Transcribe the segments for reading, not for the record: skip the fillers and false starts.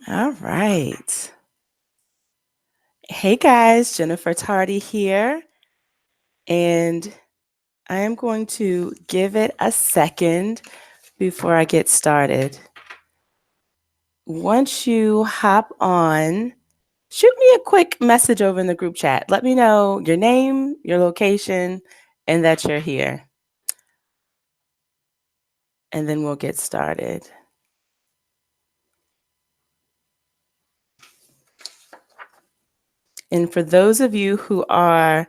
All right. Hey guys, Jennifer Tardy here, and I am going to give it a second before I get started. Once you hop on, shoot me a quick message over in the group chat. Let me know your name, your location, and that you're here. And then we'll get started. And for those of you who are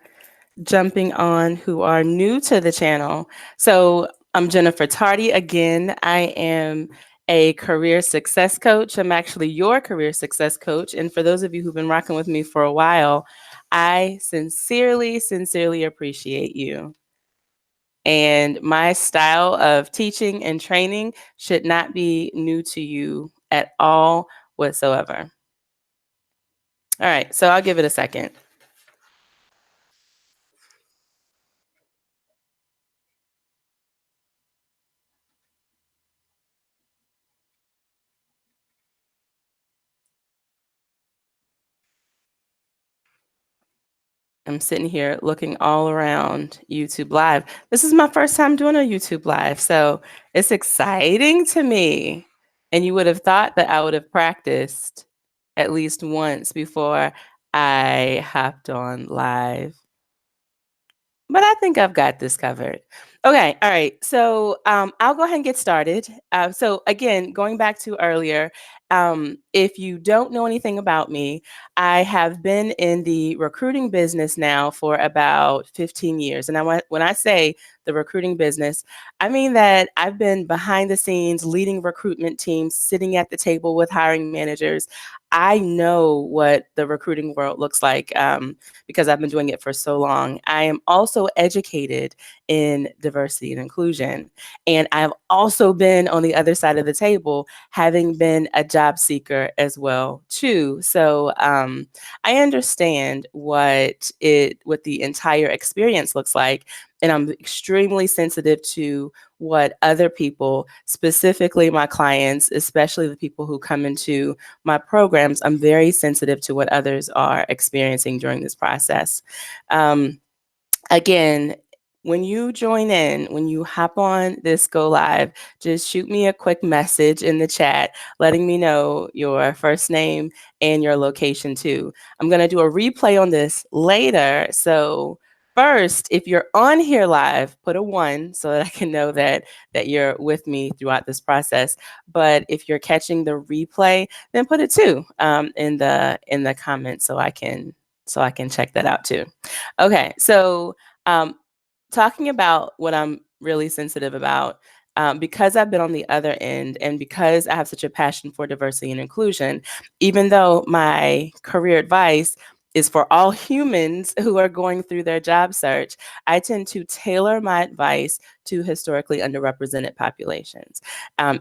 jumping on who are new to the channel. So I'm Jennifer Tardy again. I am a career success coach. I'm actually your career success coach. And for those of you who've been rocking with me for a while, I sincerely appreciate you. And my style of teaching and training should not be new to you at all whatsoever. All right, so I'll give it a second. I'm sitting here looking all around YouTube Live. This is my first time doing a YouTube Live, so it's exciting to me. And you would have thought that I would have practiced at least once before I hopped on live. But I think I've got this covered. Okay, all right. So I'll go ahead and get started. So again, going back to earlier, if you don't know anything about me, I have been in the recruiting business now for about 15 years. And when I say the recruiting business, I mean that I've been behind the scenes leading recruitment teams, sitting at the table with hiring managers. I know what the recruiting world looks like because I've been doing it for so long. I am also educated in diversity and inclusion. And I've also been on the other side of the table, having been a job seeker as well, too. So I understand what the entire experience looks like. And I'm extremely sensitive to what other people, specifically my clients, especially the people who come into my programs, I'm very sensitive to what others are experiencing during this process. Again, when you join in, when you hop on this go live, just shoot me a quick message in the chat letting me know your first name and your location too. I'm going to do a replay on this later. So first, if you're on here live, put a 1 so that I can know that you're with me throughout this process. But if you're catching the replay, then put a 2 in the comments so I can check that out too. Okay, so talking about what I'm really sensitive about, because I've been on the other end and because I have such a passion for diversity and inclusion, even though my career advice is for all humans who are going through their job search, I tend to tailor my advice to historically underrepresented populations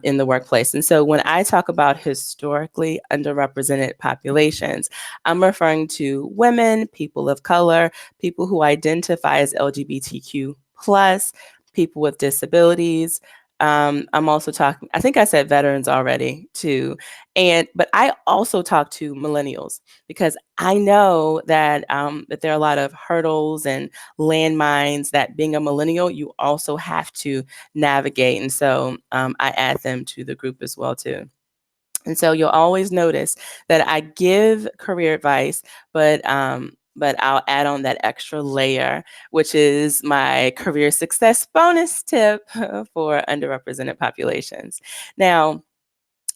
in the workplace. And so when I talk about historically underrepresented populations, I'm referring to women, people of color, people who identify as LGBTQ plus, people with disabilities. I'm also talking, I think I said veterans already too. But I also talk to millennials because I know that that there are a lot of hurdles and landmines that being a millennial, you also have to navigate. And so I add them to the group as well too. And so you'll always notice that I give career advice, but I'll add on that extra layer, which is my career success bonus tip for underrepresented populations. Now,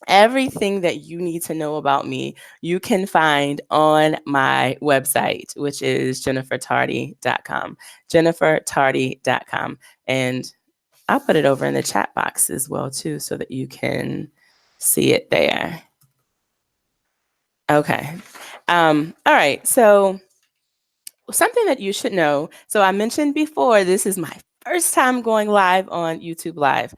everything that you need to know about me, you can find on my website, which is jennifertardy.com, jennifertardy.com. And I'll put it over in the chat box as well, too, so that you can see it there. Okay. All right. So something that you should know. So I mentioned before, this is my first time going live on YouTube Live.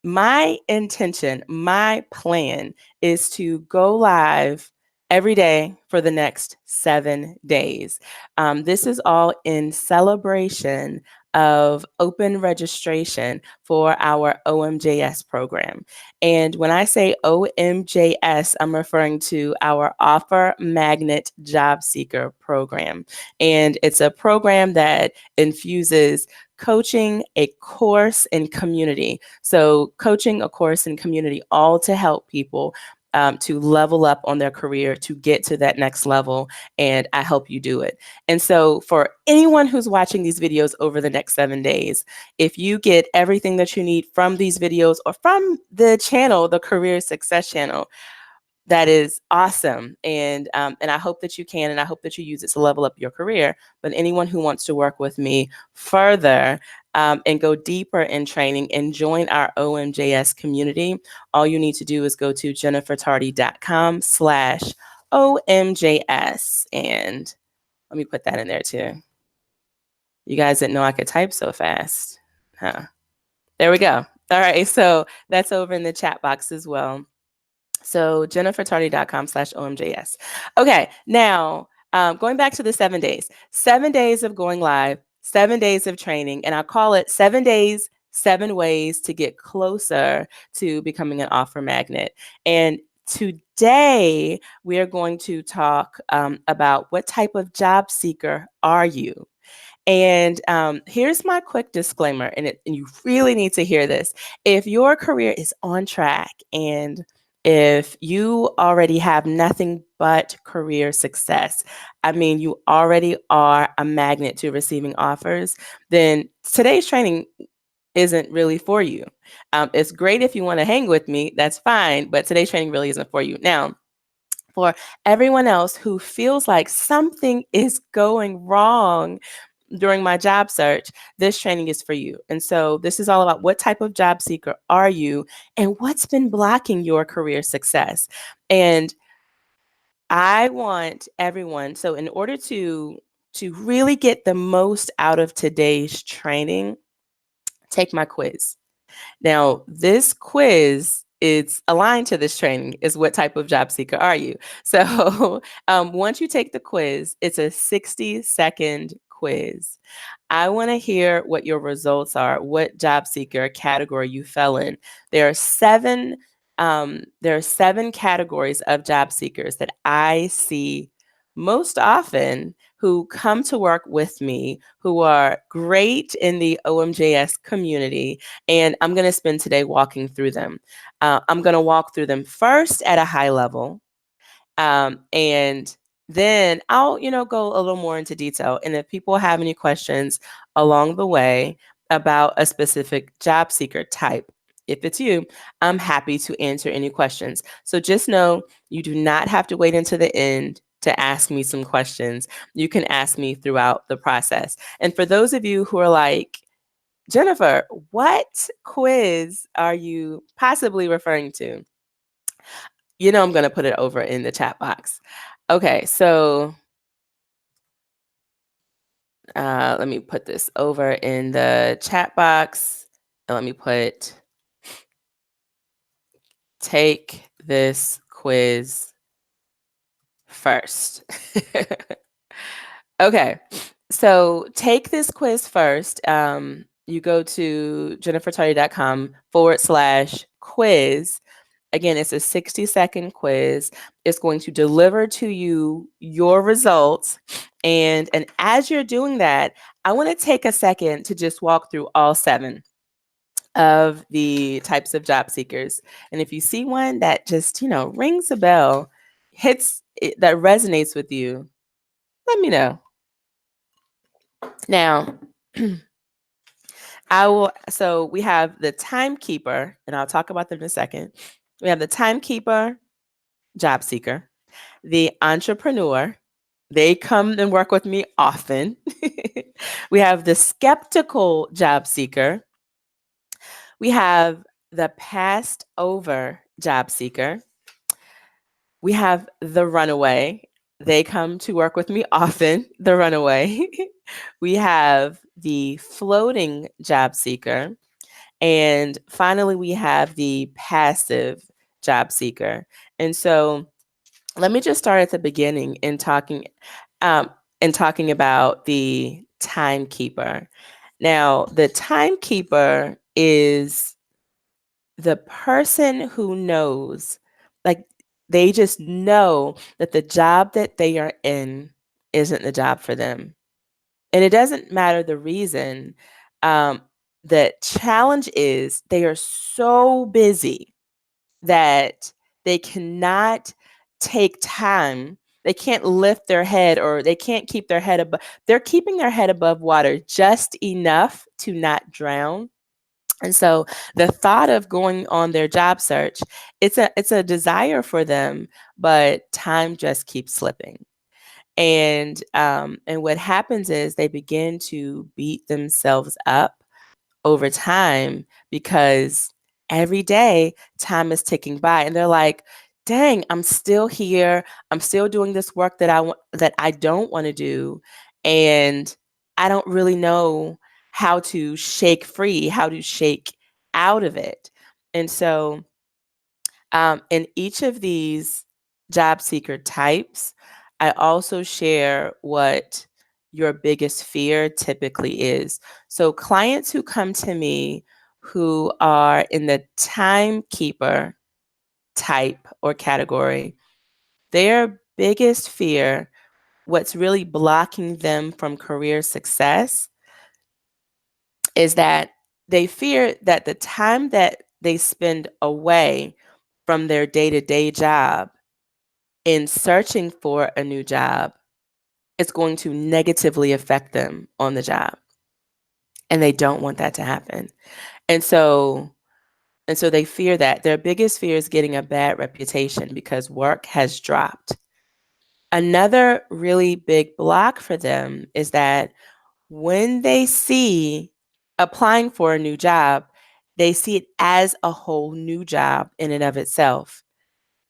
My intention, my plan is to go live every day for the next 7 days. This is all in celebration of open registration for our OMJS program. And when I say OMJS, I'm referring to our Offer Magnet Job Seeker program. And it's a program that infuses coaching, a course, and community. So coaching, a course, and community, all to help people to level up on their career, to get to that next level, and I help you do it. And so for anyone who's watching these videos over the next 7 days, if you get everything that you need from these videos or from the channel, the Career Success channel, that is awesome. And I hope that you can, and I hope that you use it to level up your career. But anyone who wants to work with me further and go deeper in training and join our OMJS community, all you need to do is go to jennifertardy.com/OMJS. And let me put that in there too. You guys didn't know I could type so fast, huh? There we go. All right, so that's over in the chat box as well. So jennifertardy.com/OMJS. Okay, now going back to the 7 days. 7 days of going live, 7 days of training, and I call it 7 days, 7 ways to get closer to becoming an offer magnet. And today we are going to talk about what type of job seeker are you? And here's my quick disclaimer, and you really need to hear this. If your career is on track and if you already have nothing but career success, I mean, you already are a magnet to receiving offers, then today's training isn't really for you. It's great if you want to hang with me, that's fine, but today's training really isn't for you. Now, for everyone else who feels like something is going wrong during my job search, this training is for you. And so this is all about what type of job seeker are you and what's been blocking your career success. And I want everyone, so in order to really get the most out of today's training, take my quiz. Now, this quiz is aligned to this training is what type of job seeker are you? So once you take the quiz, it's a 60-second quiz. I want to hear what your results are, what job seeker category you fell in. There are seven categories of job seekers that I see most often who come to work with me, who are great in the OMJS community, and I'm going to spend today walking through them. I'm going to walk through them first at a high level, and then I'll, go a little more into detail. And if people have any questions along the way about a specific job seeker type, if it's you, I'm happy to answer any questions. So just know you do not have to wait until the end to ask me some questions. You can ask me throughout the process. And for those of you who are like, Jennifer, what quiz are you possibly referring to? I'm going to put it over in the chat box. Okay, so let me put this over in the chat box. And let me put, take this quiz first. Okay, so take this quiz first. You go to jennifertardy.com/quiz. Again, it's a 60-second quiz. It's going to deliver to you your results. And as you're doing that, I want to take a second to just walk through all 7 of the types of job seekers. And if you see one that just, rings a bell, that resonates with you, let me know. Now, so we have the timekeeper, and I'll talk about them in a second. We have the timekeeper job seeker, the entrepreneur. They come and work with me often. We have the skeptical job seeker. We have the passed over job seeker. We have the runaway. They come to work with me often, the runaway. We have the floating job seeker. And finally, we have the passive job seeker. And so let me just start at the beginning in talking about the timekeeper. Now, the timekeeper is the person who knows, like, they just know that the job that they are in isn't the job for them. And it doesn't matter the reason. Um, the challenge is they are so busy that they cannot take time. They can't lift their head, or they can't keep their head above. They're keeping their head above water just enough to not drown. And so the thought of going on their job search, it's a desire for them, but time just keeps slipping. And what happens is they begin to beat themselves up over time because every day time is ticking by, and they're like, dang, I'm still here. I'm still doing this work that I don't want to do, and I don't really know how to shake free, how to shake out of it. And so in each of these job seeker types, I also share what your biggest fear typically is. So, clients who come to me who are in the timekeeper type or category, their biggest fear, what's really blocking them from career success, is that they fear that the time that they spend away from their day to day job in searching for a new job is going to negatively affect them on the job. And they don't want that to happen. And so they fear that. Their biggest fear is getting a bad reputation because work has dropped. Another really big block for them is that when they see applying for a new job, they see it as a whole new job in and of itself.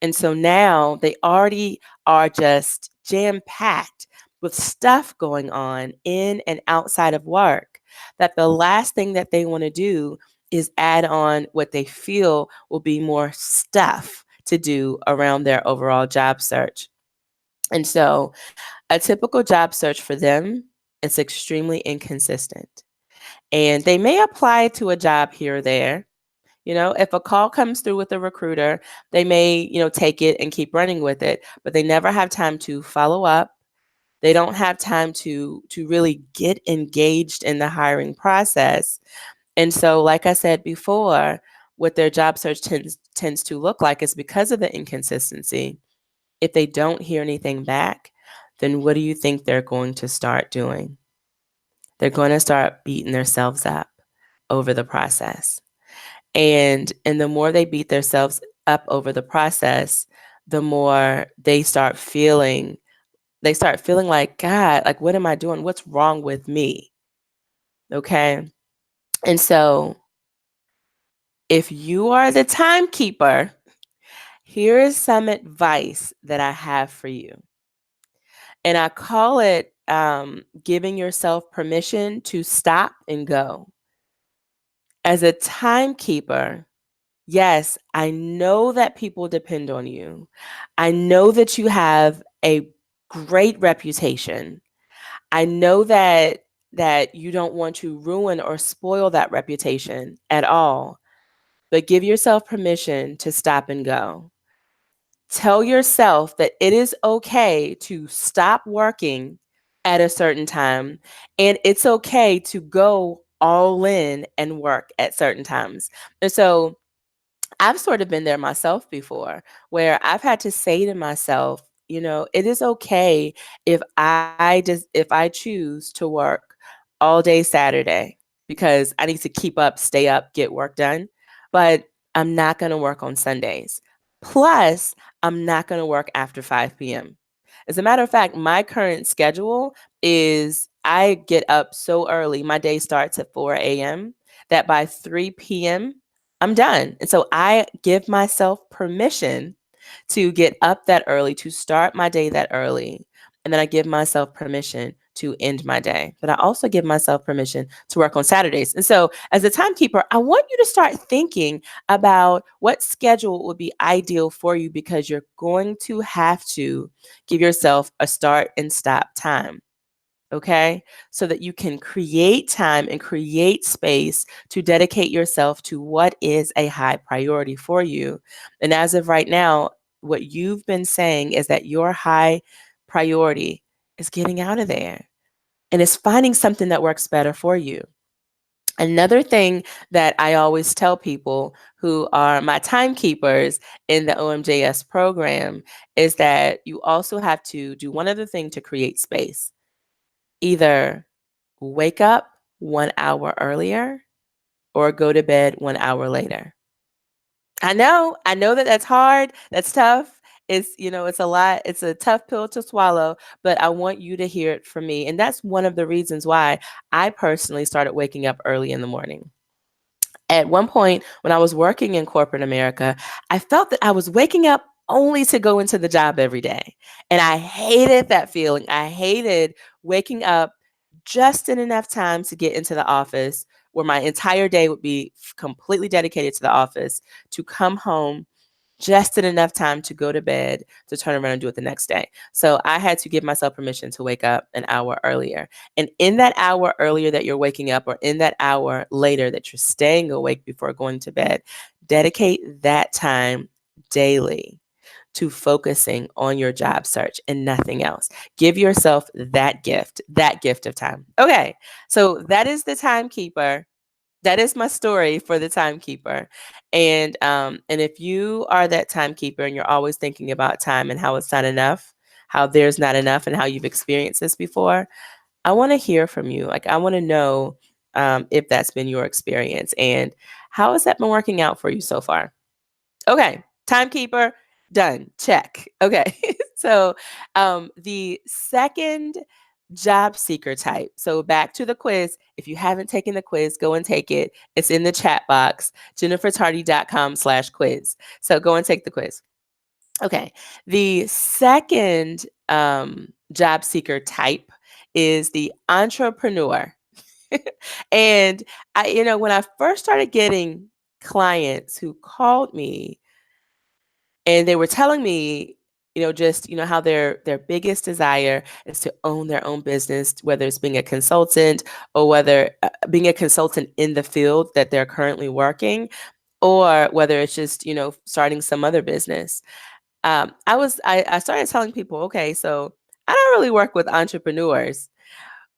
And so now they already are just jam packed with stuff going on in and outside of work, that the last thing that they want to do is add on what they feel will be more stuff to do around their overall job search. And so a typical job search for them is extremely inconsistent. And they may apply to a job here or there. If a call comes through with a recruiter, they may, take it and keep running with it, but they never have time to follow up. They don't have time to really get engaged in the hiring process. And so, like I said before, what their job search tends to look like is because of the inconsistency. If they don't hear anything back, then what do you think they're going to start doing? They're going to start beating themselves up over the process. And the more they beat themselves up over the process, the more they start feeling like, God, like, what am I doing? What's wrong with me? Okay. And so if you are the timekeeper, here is some advice that I have for you. And I call it giving yourself permission to stop and go. As a timekeeper, yes, I know that people depend on you. I know that you have a great reputation. I know that you don't want to ruin or spoil that reputation at all. But give yourself permission to stop and go. Tell yourself that it is okay to stop working at a certain time, and it's okay to go all in and work at certain times. And so I've sort of been there myself before, where I've had to say to myself, it is okay if I choose to work all day Saturday because I need to keep up, stay up, get work done, but I'm not going to work on Sundays. Plus, I'm not going to work after 5 p.m. As a matter of fact, my current schedule is I get up so early. My day starts at 4 a.m. that by 3 p.m. I'm done. And so I give myself permission to get up that early, to start my day that early. And then I give myself permission to end my day. But I also give myself permission to work on Saturdays. And so, as a timekeeper, I want you to start thinking about what schedule would be ideal for you, because you're going to have to give yourself a start and stop time. okay? So that you can create time and create space to dedicate yourself to what is a high priority for you. And as of right now, what you've been saying is that your high priority is getting out of there and is finding something that works better for you. Another thing that I always tell people who are my timekeepers in the OMJS program is that you also have to do one other thing to create space. Either wake up 1 hour earlier or go to bed 1 hour later. I know that that's hard, that's tough. It's a lot, it's a tough pill to swallow, but I want you to hear it from me. And that's one of the reasons why I personally started waking up early in the morning. At one point, when I was working in corporate America, I felt that I was waking up only to go into the job every day. And I hated that feeling. I hated waking up just in enough time to get into the office where my entire day would be completely dedicated to the office, to come home just in enough time to go to bed, to turn around and do it the next day. So I had to give myself permission to wake up an hour earlier. And in that hour earlier that you're waking up, or in that hour later that you're staying awake before going to bed, dedicate that time daily to focusing on your job search and nothing else. Give yourself that gift of time. Okay, so that is the timekeeper. That is my story for the timekeeper. And if you are that timekeeper and you're always thinking about time and how it's not enough, how there's not enough, and how you've experienced this before, I want to hear from you. Like, I want to know if that's been your experience and how has that been working out for you so far? Okay, timekeeper, done. Check. Okay, so the second job seeker type. So back to the quiz. If you haven't taken the quiz, go and take it. It's in the chat box, jennifertardy.com/quiz. So go and take the quiz. Okay, the second job seeker type is the entrepreneur. And when I first started getting clients who called me and they were telling me, just, how their biggest desire is to own their own business, whether it's being a consultant or whether being a consultant in the field that they're currently working, or whether it's just, starting some other business. I started telling people, okay, so I don't really work with entrepreneurs.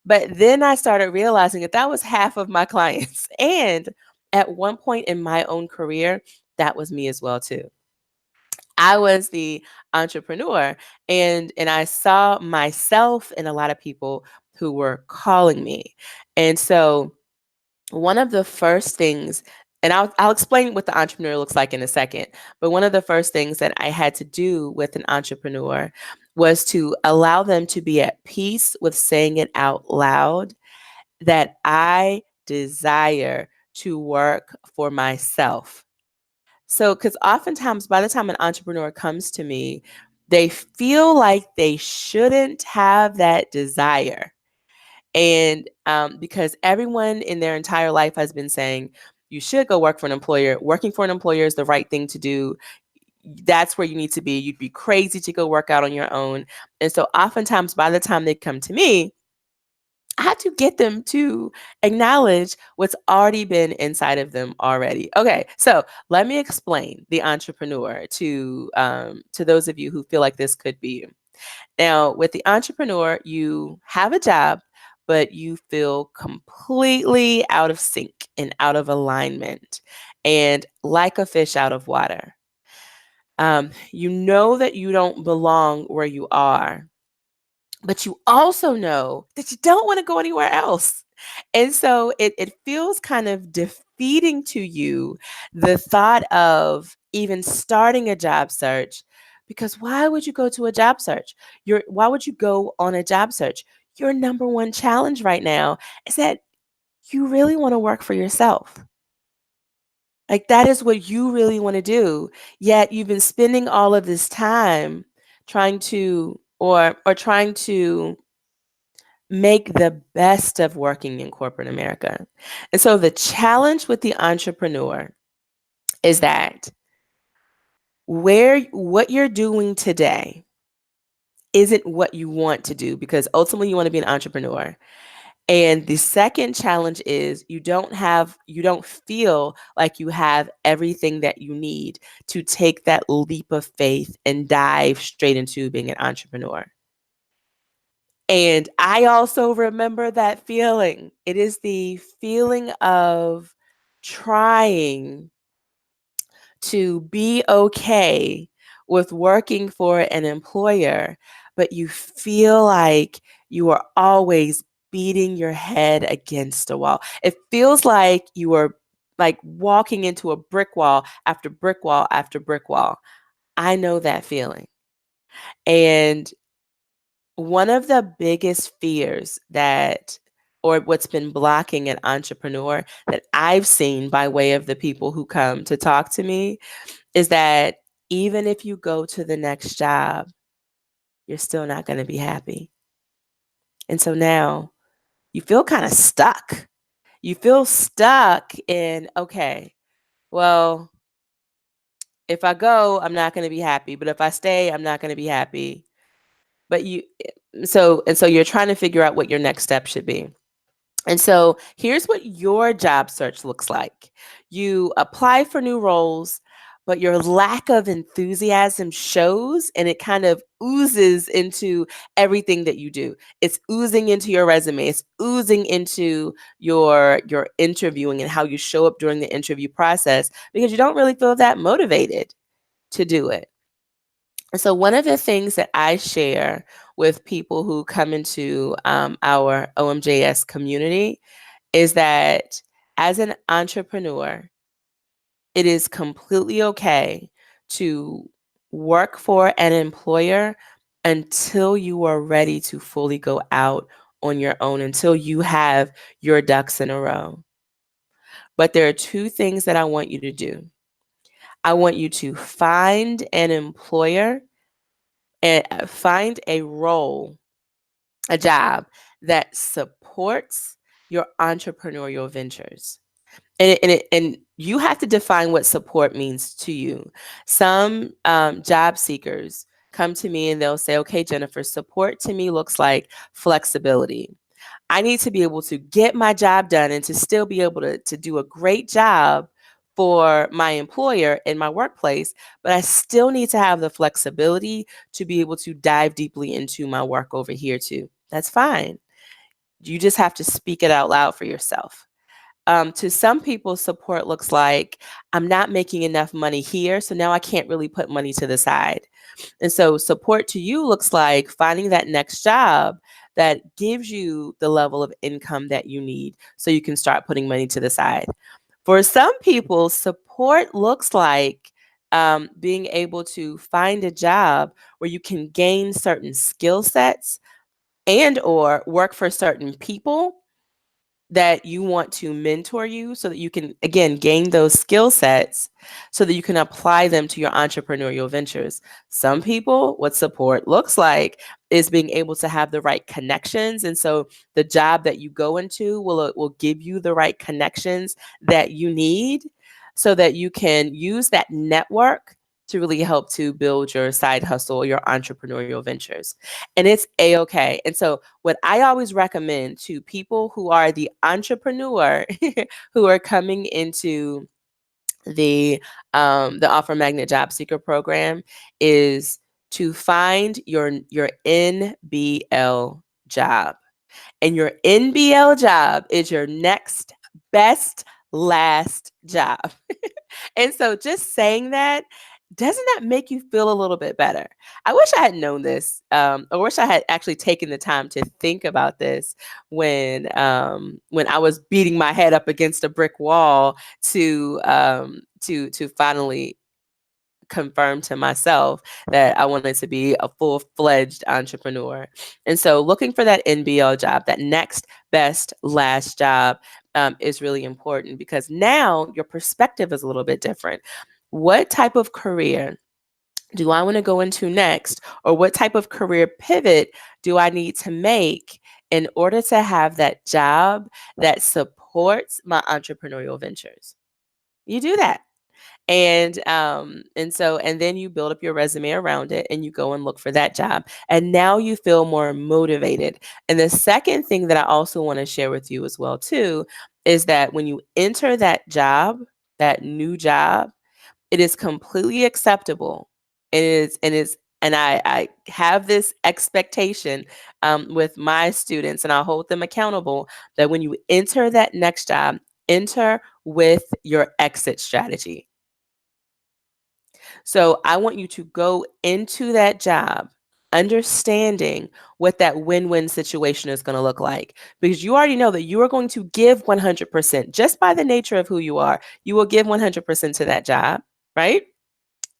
But then I started realizing that that was half of my clients. And at one point in my own career, that was me as well too. I was the entrepreneur, and I saw myself in a lot of people who were calling me. And so one of the first things, and I'll explain what the entrepreneur looks like in a second, but one of the first things that I had to do with an entrepreneur was to allow them to be at peace with saying it out loud that I desire to work for myself. So, because oftentimes by the time an entrepreneur comes to me, they feel like they shouldn't have that desire. And because everyone in their entire life has been saying, you should go work for an employer. Working for an employer is the right thing to do. That's where you need to be. You'd be crazy to go work out on your own. And so oftentimes by the time they come to me, I have to get them to acknowledge what's already been inside of them already. Okay, so let me explain the entrepreneur to those of you who feel like this could be you. Now, with the entrepreneur, you have a job, but you feel completely out of sync and out of alignment, and like a fish out of water. You know that you don't belong where you are, but you also know that you don't want to go anywhere else. And so it feels kind of defeating to you, the thought of even starting a job search, because why would you go to a job search? Why would you go on a job search? Your number one challenge right now is that you really want to work for yourself. Like, that is what you really want to do. Yet you've been spending all of this time trying to or trying to make the best of working in corporate America. And so the challenge with the entrepreneur is that what you're doing today isn't what you want to do, because ultimately you want to be an entrepreneur. And the second challenge is you don't feel like you have everything that you need to take that leap of faith and dive straight into being an entrepreneur. And I also remember that feeling. It is the feeling of trying to be okay with working for an employer, but you feel like you are always beating your head against a wall. It feels like you are like walking into a brick wall after brick wall after brick wall. I know that feeling. And one of the biggest fears that, or what's been blocking an entrepreneur that I've seen by way of the people who come to talk to me, is that even if you go to the next job, you're still not going to be happy. And so now you feel kind of stuck. You feel stuck in, okay, well, if I go, I'm not going to be happy. But if I stay, I'm not going to be happy. But so you're trying to figure out what your next step should be. And so here's what your job search looks like. You apply for new roles, but your lack of enthusiasm shows, and it kind of oozes into everything that you do. It's oozing into your resume. It's oozing into your interviewing and how you show up during the interview process, because you don't really feel that motivated to do it. And so one of the things that I share with people who come into our OMJS community is that as an entrepreneur, it is completely okay to work for an employer until you are ready to fully go out on your own, until you have your ducks in a row. But there are two things that I want you to do. I want you to find an employer and find a role, a job that supports your entrepreneurial ventures. And you have to define what support means to you. Some job seekers come to me and they'll say, okay, Jennifer, support to me looks like flexibility. I need to be able to get my job done and to still be able to do a great job for my employer in my workplace, but I still need to have the flexibility to be able to dive deeply into my work over here too. That's fine. You just have to speak it out loud for yourself. To some people, support looks like I'm not making enough money here, so now I can't really put money to the side. And so support to you looks like finding that next job that gives you the level of income that you need so you can start putting money to the side. For some people, support looks like being able to find a job where you can gain certain skill sets and or work for certain people that you want to mentor you so that you can, again, gain those skill sets so that you can apply them to your entrepreneurial ventures. Some people, what support looks like is being able to have the right connections. And so the job that you go into will give you the right connections that you need so that you can use that network to really help to build your side hustle or your entrepreneurial ventures. And it's a-okay. And so what I always recommend to people who are the entrepreneur who are coming into the Offer Magnet Job Seeker program is to find your NBL job. And your NBL job is your next best last job. And so just saying that, doesn't that make you feel a little bit better? I wish I had known this, or wish I had actually taken the time to think about this when I was beating my head up against a brick wall to finally confirm to myself that I wanted to be a full-fledged entrepreneur. And so looking for that NBL job, that next best last job, is really important, because now your perspective is a little bit different. What type of career do I want to go into next? Or what type of career pivot do I need to make in order to have that job that supports my entrepreneurial ventures? You do that. And then you build up your resume around it and you go and look for that job. And now you feel more motivated. And the second thing that I also want to share with you as well too is that when you enter that job, that new job, it is completely acceptable. And I have this expectation with my students, and I'll hold them accountable that when you enter that next job, enter with your exit strategy. So I want you to go into that job understanding what that win-win situation is going to look like, because you already know that you are going to give 100% just by the nature of who you are. You will give 100% to that job, right?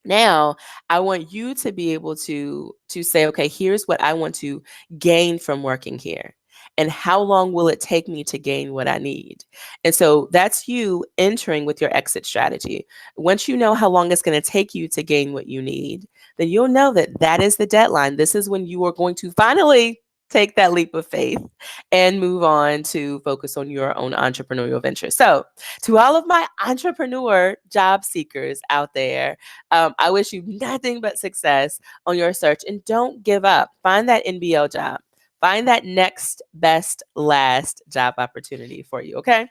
Now, I want you to be able to say, okay, here's what I want to gain from working here. And how long will it take me to gain what I need? And so that's you entering with your exit strategy. Once you know how long it's going to take you to gain what you need, then you'll know that that is the deadline. This is when you are going to finally take that leap of faith and move on to focus on your own entrepreneurial venture. So, to all of my entrepreneur job seekers out there, I wish you nothing but success on your search, and don't give up. Find that NBL job. Find that next best last job opportunity for you. Okay.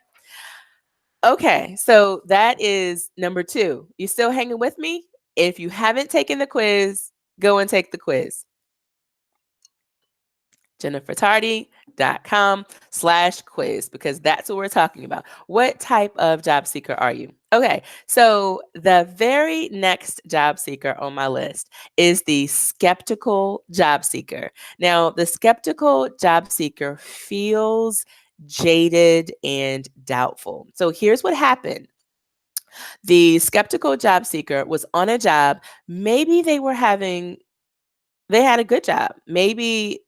Okay. So that is number 2. You still hanging with me? If you haven't taken the quiz, go and take the quiz. JenniferTardy.com/quiz, because that's what we're talking about. What type of job seeker are you? Okay, so the very next job seeker on my list is the skeptical job seeker. Now, the skeptical job seeker feels jaded and doubtful. So here's what happened. The skeptical job seeker was on a job. Maybe they had a good job. Maybe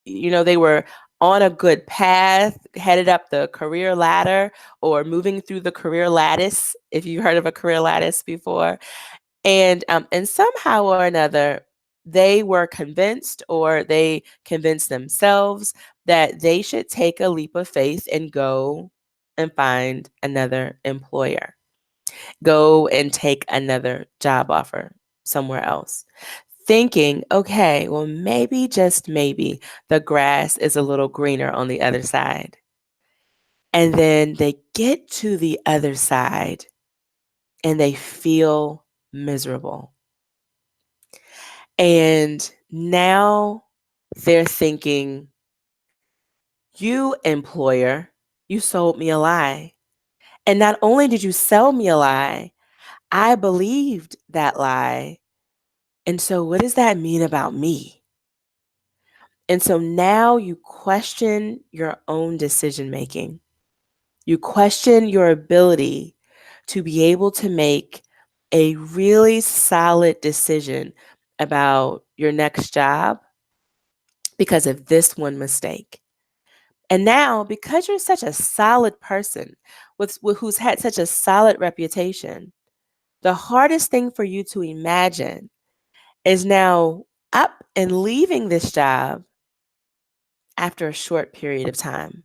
they were on a good path, headed up the career ladder or moving through the career lattice, if you heard of a career lattice before. And somehow or another, they were convinced, or they convinced themselves, that they should take a leap of faith and go and find another employer, go and take another job offer somewhere else, thinking, okay, well, maybe, just maybe, the grass is a little greener on the other side. And then they get to the other side and they feel miserable. And now they're thinking, you employer, you sold me a lie. And not only did you sell me a lie, I believed that lie. And so what does that mean about me? And so now you question your own decision making. You question your ability to be able to make a really solid decision about your next job because of this one mistake. And now, because you're such a solid person who's had such a solid reputation, the hardest thing for you to imagine is now up and leaving this job after a short period of time.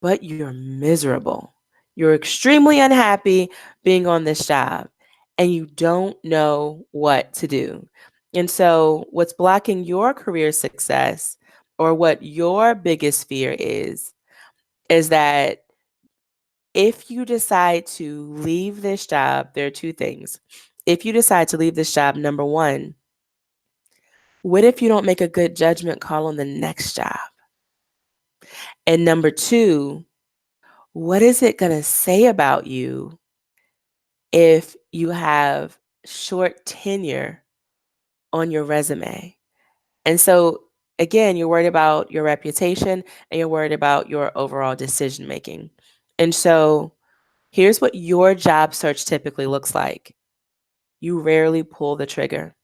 But you're miserable. You're extremely unhappy being on this job, and you don't know what to do. And so, what's blocking your career success, or what your biggest fear is that if you decide to leave this job, there are 2 things. If you decide to leave this job, number 1, what if you don't make a good judgment call on the next job? And number 2, what is it going to say about you if you have short tenure on your resume? And so, again, you're worried about your reputation and you're worried about your overall decision making. And so, here's what your job search typically looks like. You rarely pull the trigger.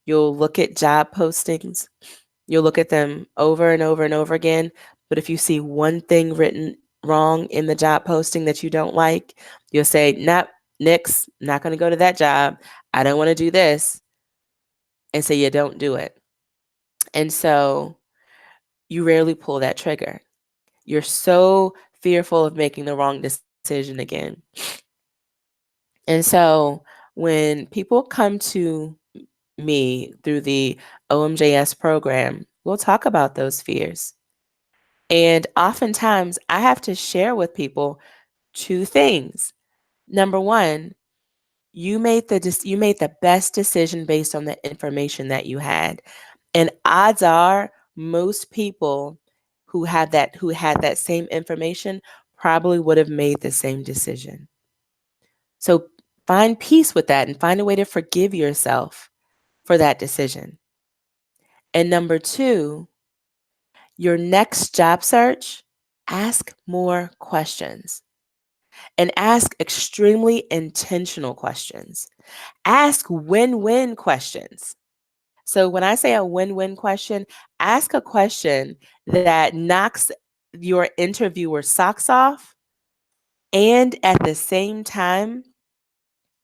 You'll look at job postings, you'll look at them over and over and over again. But if you see one thing written wrong in the job posting that you don't like, you'll say, nope, nix, not going to go to that job. I don't want to do this. And so you don't do it. And so you rarely pull that trigger. You're so fearful of making the wrong decision again. And so when people come to me through the OMJS program, we'll talk about those fears. And oftentimes I have to share with people two things. Number one, you made the best decision based on the information that you had. And odds are most people who had that same information probably would have made the same decision. So find peace with that and find a way to forgive yourself for that decision. And number two, your next job search, ask more questions and ask extremely intentional questions. Ask win-win questions. So when I say a win-win question, ask a question that knocks your interviewer socks off and at the same time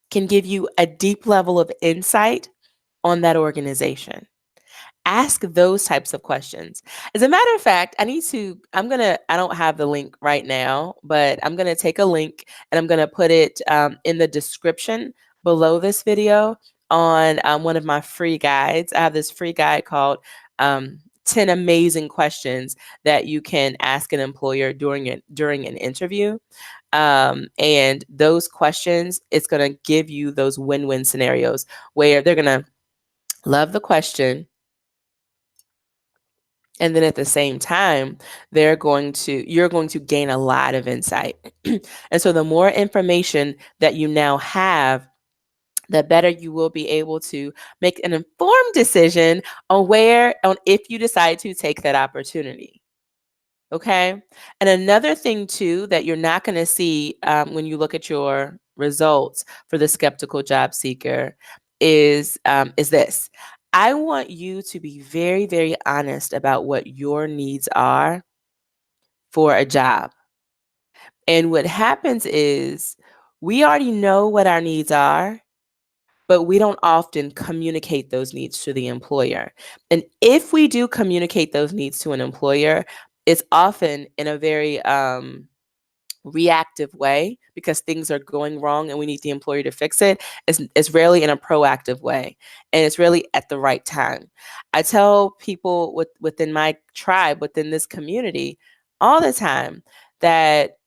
can give you a deep level of insight on that organization. Ask those types of questions. As a matter of fact, I don't have the link right now, but I'm going to take a link and I'm going to put it in the description below this video on one of my free guides. I have this free guide called 10 Amazing Questions that you can ask an employer during an interview. And those questions, it's going to give you those win-win scenarios where they're going to love the question. And then at the same time, you're going to gain a lot of insight. And so the more information that you now have, the better you will be able to make an informed decision on if you decide to take that opportunity. Okay. And another thing too that you're not going to see when you look at your results for the skeptical job seeker is this. I want you to be very, very honest about what your needs are for a job. And what happens is we already know what our needs are, but we don't often communicate those needs to the employer. And if we do communicate those needs to an employer, it's often in a very reactive way because things are going wrong and we need the employer to fix it. It's rarely in a proactive way, and it's really at the right time. I tell people within my tribe, within this community, all the time that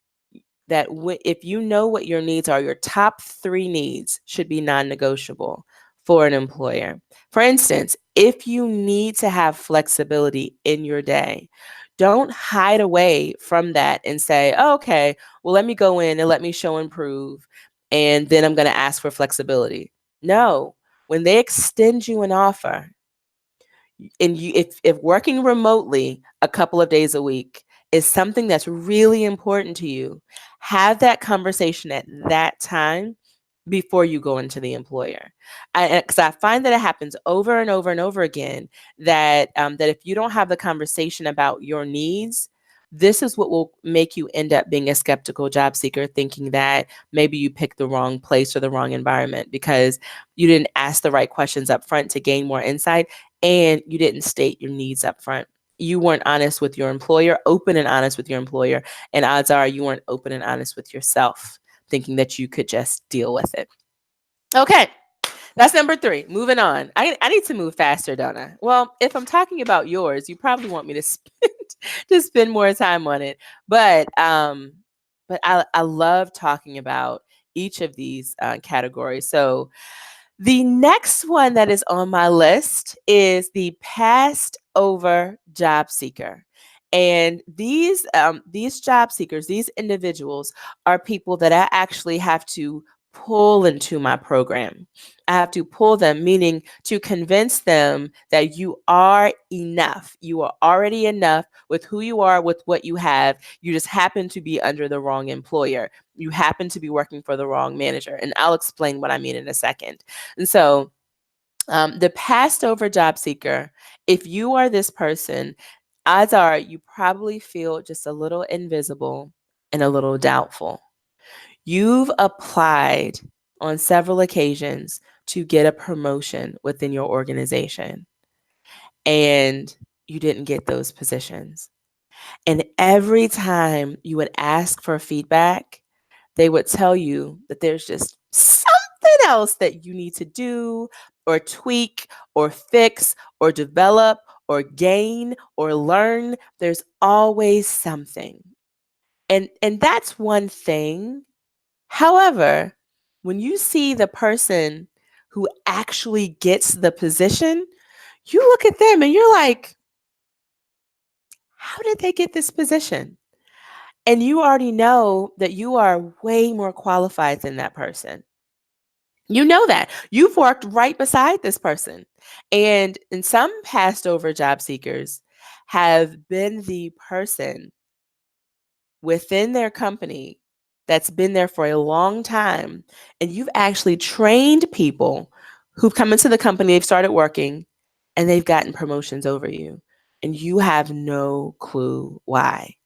if you know what your needs are, your top 3 needs should be non-negotiable for an employer. For instance, if you need to have flexibility in your day, don't hide away from that and say, oh, okay, well, let me go in and let me show and prove, and then I'm going to ask for flexibility. No, when they extend you an offer, and if working remotely a couple of days a week is something that's really important to you, have that conversation at that time before you go into the employer. Because I find that it happens over and over and over again that if you don't have the conversation about your needs, this is what will make you end up being a skeptical job seeker, thinking that maybe you picked the wrong place or the wrong environment because you didn't ask the right questions up front to gain more insight, and you didn't state your needs up front. You weren't honest with your employer, open and honest with your employer, and odds are you weren't open and honest with yourself, thinking that you could just deal with it. Okay, that's number 3. Moving on. I need to move faster, don't I? Well, if I'm talking about yours, you probably want me to spend more time on it. But I love talking about each of these categories. So the next one that is on my list is the passed over job seeker. And these job seekers, these individuals are people that I actually have to pull into my program. I have to pull them, meaning to convince them that you are enough. You are already enough with who you are, with what you have. You just happen to be under the wrong employer. You happen to be working for the wrong manager. And I'll explain what I mean in a second. And so the passed over job seeker, if you are this person, odds are you probably feel just a little invisible and a little doubtful. You've applied on several occasions to get a promotion within your organization, and you didn't get those positions. And every time you would ask for feedback, they would tell you that there's just something else that you need to do or tweak or fix or develop or gain or learn. There's always something. And that's one thing. However, when you see the person who actually gets the position, you look at them and you're like, how did they get this position? And you already know that you are way more qualified than that person. You know that. You've worked right beside this person. And some passed over job seekers have been the person within their company that's been there for a long time. And you've actually trained people who've come into the company, they've started working, and they've gotten promotions over you. And you have no clue why.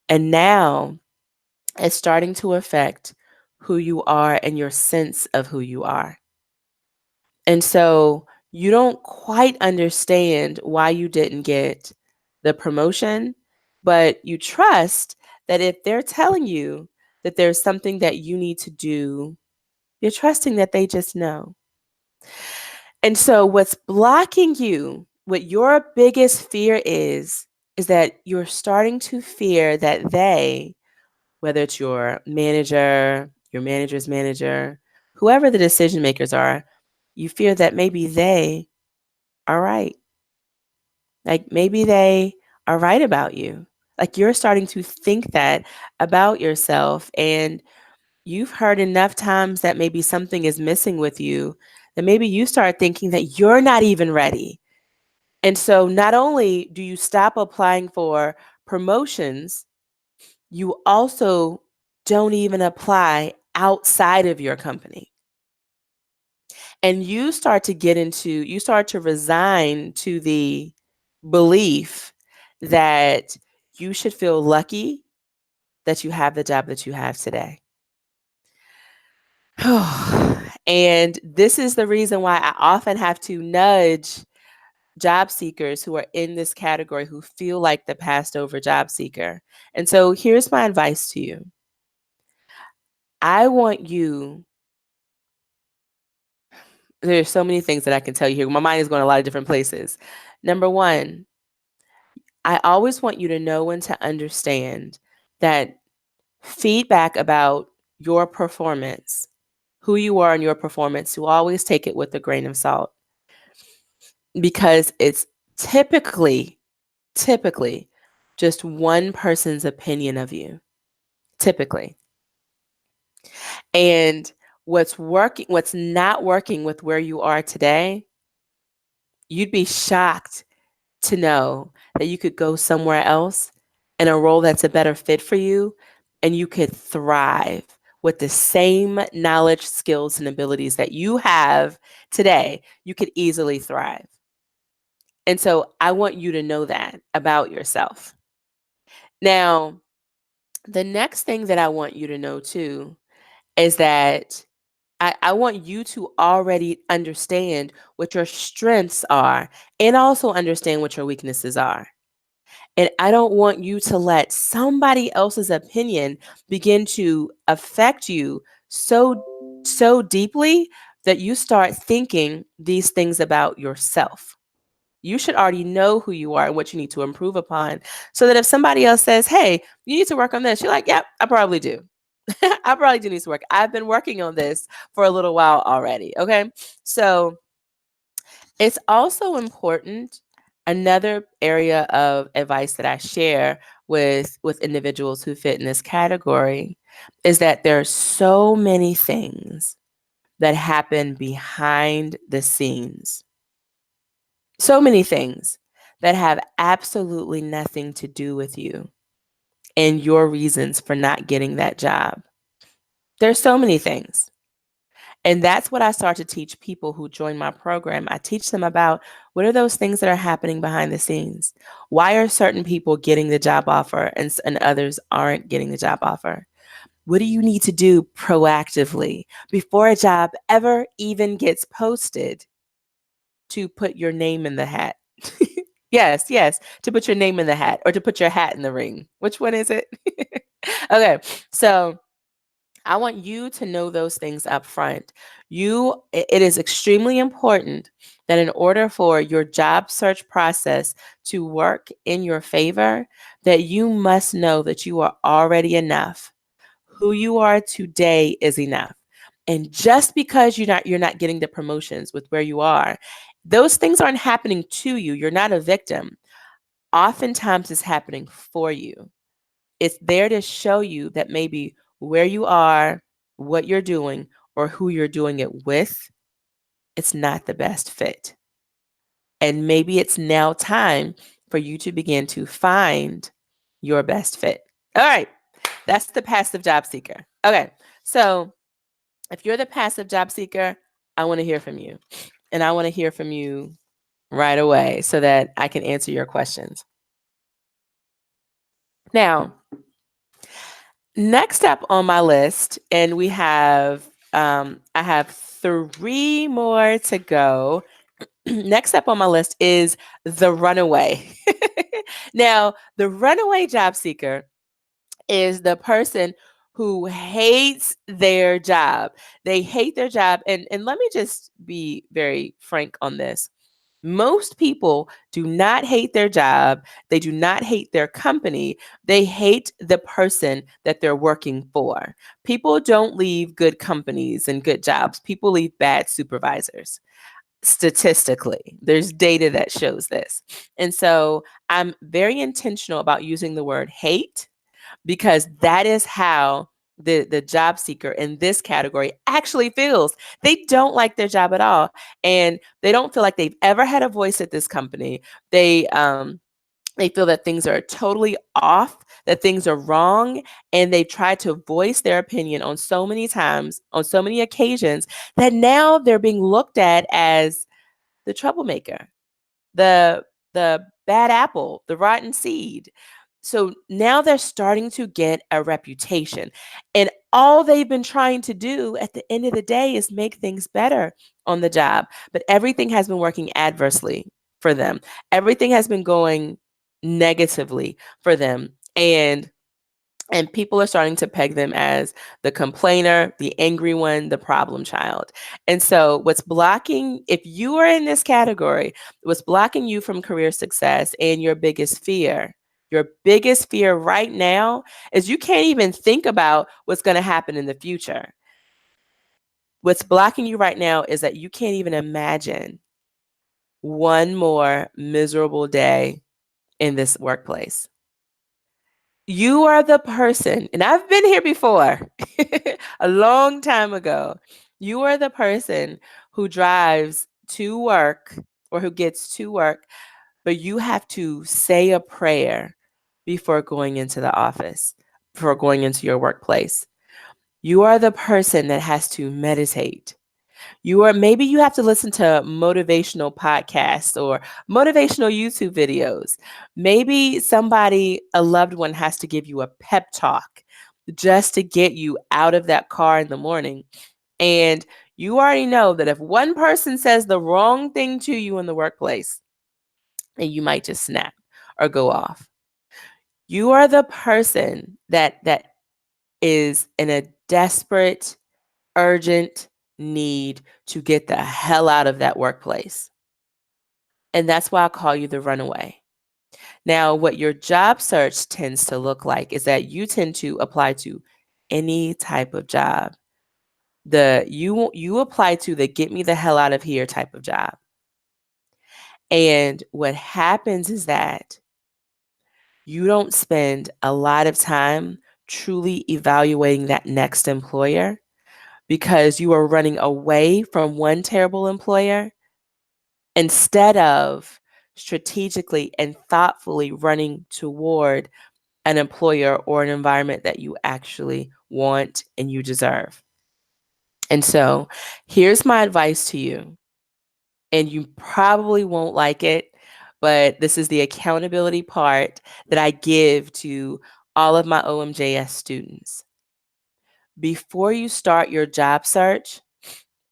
And now it's starting to affect who you are and your sense of who you are. And so you don't quite understand why you didn't get the promotion, but you trust that if they're telling you that there's something that you need to do, you're trusting that they just know. And so what's blocking you, what your biggest fear is that you're starting to fear that they, whether it's your manager, your manager's manager, whoever the decision makers are, you fear that maybe they are right. Like maybe they are right about you. Like you're starting to think that about yourself, and you've heard enough times that maybe something is missing with you, that maybe you start thinking that you're not even ready. And so not only do you stop applying for promotions, you also don't even apply outside of your company. And you start to resign to the belief that you should feel lucky that you have the job that you have today. And this is the reason why I often have to nudge job seekers who are in this category who feel like the passed over job seeker. And so here's my advice to you. I want you, there's so many things that I can tell you here. My mind is going a lot of different places. Number one, I always want you to know and to understand that feedback about your performance, who you are in your performance, to always take it with a grain of salt, because it's typically just one person's opinion of you, typically. And what's not working with where you are today, you'd be shocked to know that you could go somewhere else in a role that's a better fit for you, and you could thrive with the same knowledge, skills, and abilities that you have today. You could easily thrive. And so I want you to know that about yourself. Now, the next thing that I want you to know too is that I want you to already understand what your strengths are and also understand what your weaknesses are. And I don't want you to let somebody else's opinion begin to affect you so deeply that you start thinking these things about yourself. You should already know who you are and what you need to improve upon, so that if somebody else says, "Hey, you need to work on this," you're like, "Yep, I probably do." I probably do need to work. I've been working on this for a little while already. Okay. So it's also important. Another area of advice that I share with individuals who fit in this category is that there are so many things that happen behind the scenes. So many things that have absolutely nothing to do with you and your reasons for not getting that job. There's so many things. And that's what I start to teach people who join my program. I teach them about what are those things that are happening behind the scenes? Why are certain people getting the job offer and others aren't getting the job offer? What do you need to do proactively before a job ever even gets posted to put your name in the hat? Yes, to put your name in the hat or to put your hat in the ring. Which one is it? Okay, so I want you to know those things up front. It is extremely important that in order for your job search process to work in your favor, that you must know that you are already enough. Who you are today is enough. And just because you're not getting the promotions with where you are, those things aren't happening to you. You're not a victim. Oftentimes it's happening for you. It's there to show you that maybe where you are, what you're doing, or who you're doing it with, it's not the best fit. And maybe it's now time for you to begin to find your best fit. All right. That's the passive job seeker. Okay. So if you're the passive job seeker, I want to hear from you. And I want to hear from you right away so that I can answer your questions. Now, next up on my list, and I have 3 more to go. Next up on my list is the runaway. Now, the runaway job seeker is the person who hates their job. They hate their job. And let me just be very frank on this. Most people do not hate their job. They do not hate their company. They hate the person that they're working for. People don't leave good companies and good jobs. People leave bad supervisors. Statistically, there's data that shows this. And so I'm very intentional about using the word hate because that is how the job seeker in this category actually feels. They don't like their job at all, and they don't feel like they've ever had a voice at this company. They feel that things are totally off, that things are wrong, and they try to voice their opinion on so many times, on so many occasions, that now they're being looked at as the troublemaker, the the bad apple, the rotten seed. So now they're starting to get a reputation. And all they've been trying to do at the end of the day is make things better on the job. But everything has been working adversely for them. Everything has been going negatively for them. And people are starting to peg them as the complainer, the angry one, the problem child. And so, if you are in this category, what's blocking you from career success and your biggest fear right now is you can't even think about what's going to happen in the future. What's blocking you right now is that you can't even imagine one more miserable day in this workplace. You are the person, and I've been here before, a long time ago. You are the person who drives to work or who gets to work, but you have to say a prayer before going into the office, before going into your workplace. You are the person that has to meditate. Maybe you have to listen to motivational podcasts or motivational YouTube videos. Maybe a loved one has to give you a pep talk just to get you out of that car in the morning. And you already know that if one person says the wrong thing to you in the workplace, then you might just snap or go off. You are the person that is in a desperate, urgent need to get the hell out of that workplace. And that's why I call you the runaway. Now, what your job search tends to look like is that you tend to apply to any type of job. You apply to the get me the hell out of here type of job. And what happens is that you don't spend a lot of time truly evaluating that next employer because you are running away from one terrible employer instead of strategically and thoughtfully running toward an employer or an environment that you actually want and you deserve. And so here's my advice to you, and you probably won't like it, but this is the accountability part that I give to all of my OMJS students. Before you start your job search,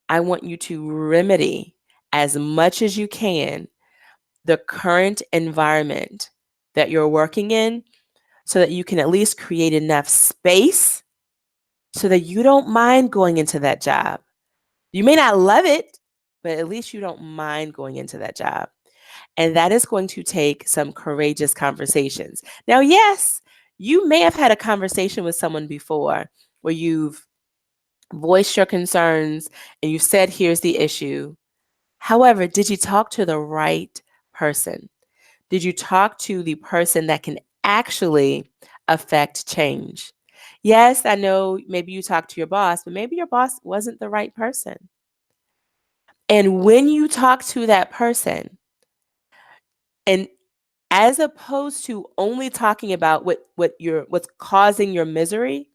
I want you to remedy as much as you can the current environment that you're working in so that you can at least create enough space so that you don't mind going into that job. You may not love it, but at least you don't mind going into that job. And that is going to take some courageous conversations. Now, yes, you may have had a conversation with someone before where you've voiced your concerns and you said, here's the issue. However, did you talk to the right person? Did you talk to the person that can actually affect change? Yes, I know maybe you talked to your boss, but maybe your boss wasn't the right person. And when you talk to that person, and as opposed to only talking about what's causing your misery,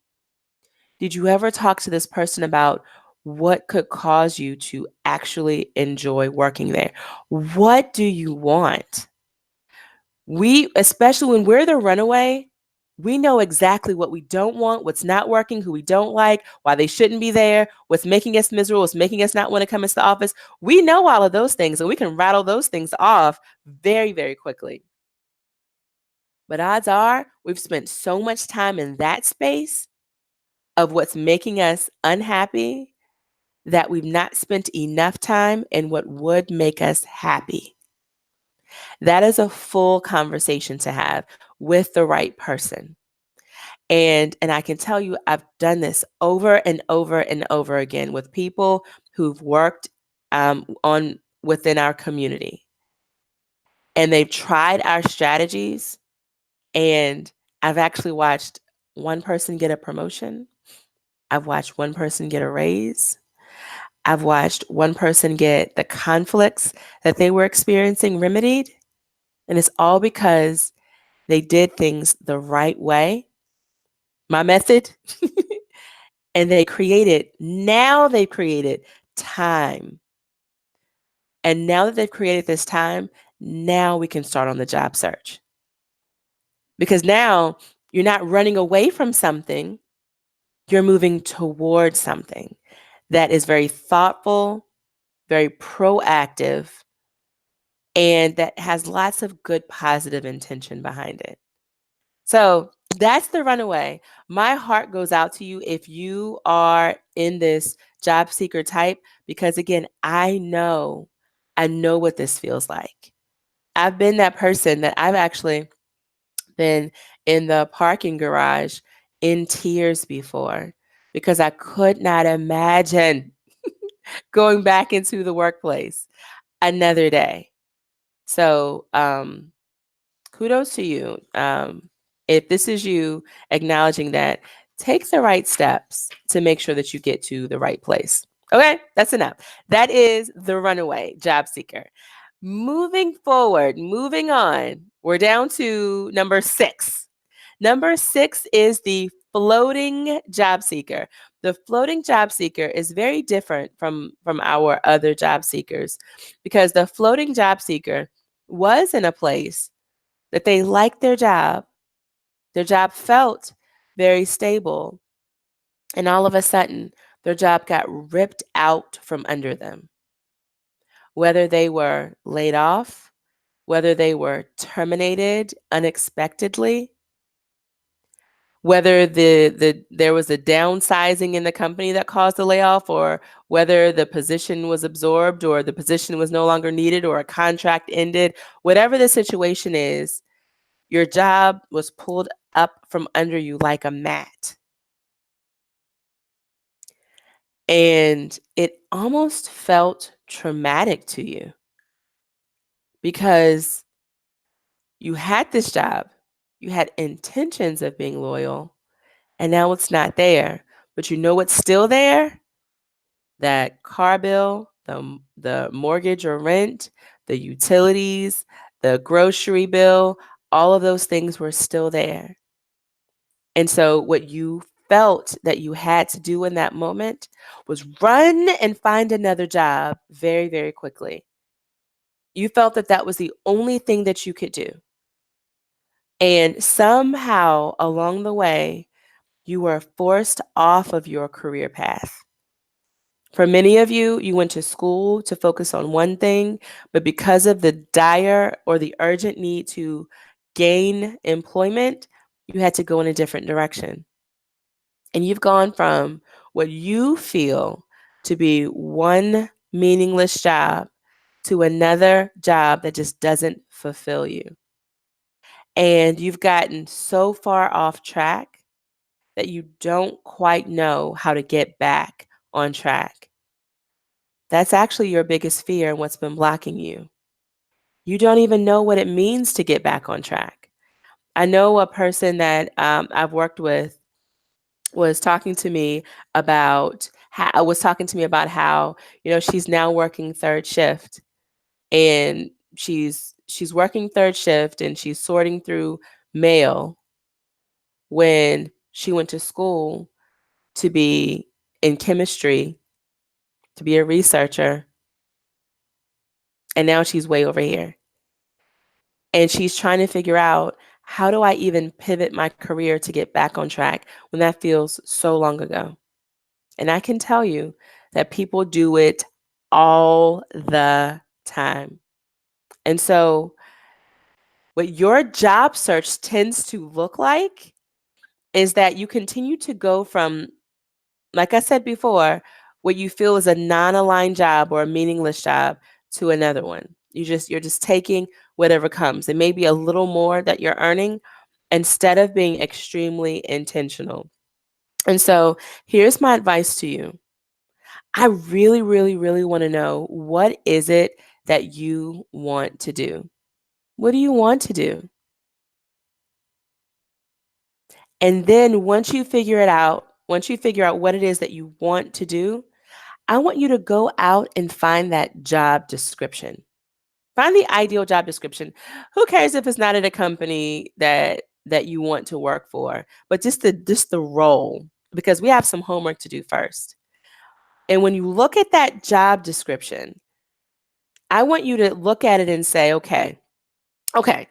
did you ever talk to this person about what could cause you to actually enjoy working there? What do you want? Especially when we're the runaway, we know exactly what we don't want, what's not working, who we don't like, why they shouldn't be there, what's making us miserable, what's making us not want to come into the office. We know all of those things and we can rattle those things off very, very quickly. But odds are we've spent so much time in that space of what's making us unhappy that we've not spent enough time in what would make us happy. That is a full conversation to have with the right person. And I can tell you, I've done this over and over and over again with people who've worked on within our community. And they've tried our strategies, and I've actually watched one person get a promotion. I've watched one person get a raise. I've watched one person get the conflicts that they were experiencing remedied. And it's all because they did things the right way, my method, and now they've created time. And now that they've created this time, now we can start on the job search. Because now you're not running away from something, you're moving towards something that is very thoughtful, very proactive, and that has lots of good positive intention behind it. So that's the runaway. My heart goes out to you if you are in this job seeker type, because again, I know what this feels like. I've been that person that I've actually been in the parking garage in tears before because I could not imagine going back into the workplace another day. So, kudos to you. If this is you acknowledging that, take the right steps to make sure that you get to the right place. Okay, that's enough. That is the runaway job seeker. Moving forward, moving on, we're down to number 6. Number 6 is the floating job seeker. The floating job seeker is very different from our other job seekers because the floating job seeker was in a place that they liked their job. Their job felt very stable. And all of a sudden, their job got ripped out from under them. Whether they were laid off, whether they were terminated unexpectedly, whether there was a downsizing in the company that caused the layoff, or whether the position was absorbed or the position was no longer needed or a contract ended, whatever the situation is, your job was pulled up from under you like a mat. And it almost felt traumatic to you because you had this job, you had intentions of being loyal, and now it's not there. But you know what's still there? That car bill, the mortgage or rent, the utilities, the grocery bill, all of those things were still there. And so what you felt that you had to do in that moment was run and find another job very, very quickly. You felt that that was the only thing that you could do. And somehow along the way, you were forced off of your career path. For many of you, you went to school to focus on one thing, but because of the dire or the urgent need to gain employment, you had to go in a different direction. And you've gone from what you feel to be one meaningless job to another job that just doesn't fulfill you. And you've gotten so far off track that you don't quite know how to get back on track. That's actually your biggest fear and what's been blocking you. You don't even know what it means to get back on track. I know a person that I've worked with was talking to me about how she's now working third shift, and she's working third shift and she's sorting through mail when she went to school to be in chemistry, to be a researcher, and now she's way over here. And she's trying to figure out, how do I even pivot my career to get back on track when that feels so long ago? And I can tell you that people do it all the time. And so, what your job search tends to look like is that you continue to go from, like I said before, what you feel is a non-aligned job or a meaningless job to another one. You're just taking whatever comes. It may be a little more that you're earning instead of being extremely intentional. And so, here's my advice to you. I really, really, really want to know, what is it that you want to do? What do you want to do? And then once you figure out what it is that you want to do, I want you to go out and find that job description. Find the ideal job description. Who cares if it's not at a company that you want to work for, but just the role, because we have some homework to do first. And when you look at that job description, I want you to look at it and say, okay,